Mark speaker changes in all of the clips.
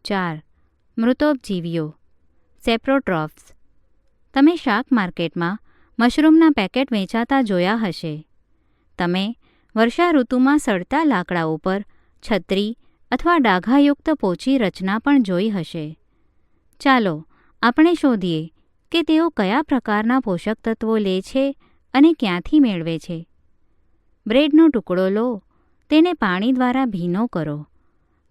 Speaker 1: 4. મૃતોપજીવીઓ સેપ્રોટ્રોફ્સ. તમે શાક માર્કેટમાં મશરૂમના પેકેટ વેચાતા જોયા હશે. તમે વર્ષા ઋતુમાં સડતા લાકડા ઉપર છત્રી અથવા ડાઘાયુક્ત પોચી રચના પણ જોઈ હશે. ચાલો આપણે શોધીએ કે તેઓ કયા પ્રકારના પોષક તત્વો લે છે અને ક્યાંથી મેળવે છે. બ્રેડનો ટુકડો લો, તેને પાણી દ્વારા ભીનો કરો.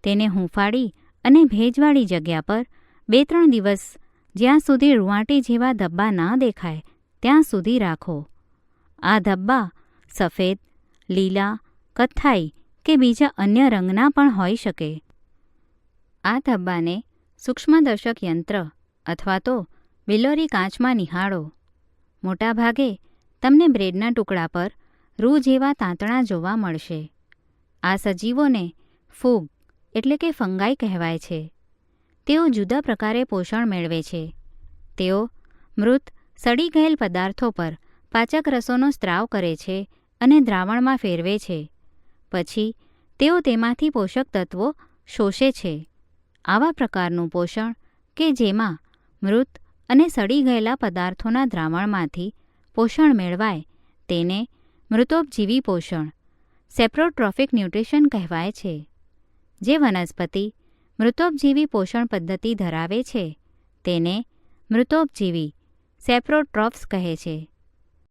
Speaker 1: તેને હૂંફાડી અને ભેજવાળી જગ્યા પર 2-3 દિવસ, જ્યાં સુધી રૂંવાટી જેવા ધબ્બા ના દેખાય ત્યાં સુધી રાખો. આ ધબ્બા સફેદ, લીલા, કથ્થાઈ કે બીજા અન્ય રંગના પણ હોઈ શકે. આ ધબ્બાને સૂક્ષ્મદર્શક યંત્ર અથવા તો બિલોરી કાચમાં નિહાળો. મોટાભાગે તમને બ્રેડના ટુકડા પર રૂ જેવા તાંતણા જોવા મળશે. આ સજીવોને ફૂગ એટલે કે ફંગાઈ કહેવાય છે. તેઓ જુદા પ્રકારે પોષણ મેળવે છે. તેઓ મૃત, સડી ગયેલ પદાર્થો પર પાચક રસોનો સ્ત્રાવ કરે છે અને દ્રાવણમાં ફેરવે છે. પછી તેઓ તેમાંથી પોષક તત્વો શોષે છે. આવા પ્રકારનું પોષણ કે જેમાં મૃત અને સડી ગયેલા પદાર્થોના દ્રાવણમાંથી પોષણ મેળવાય તેને મૃતોપજીવી પોષણ સેપ્રોટ્રોફિક ન્યુટ્રિશન કહેવાય છે. જે વનસ્પતિ મૃતોપજીવી પોષણ પદ્ધતિ ધરાવે છે તેને મૃતોપજીવી સેપ્રોટ્રોફ્સ કહે છે.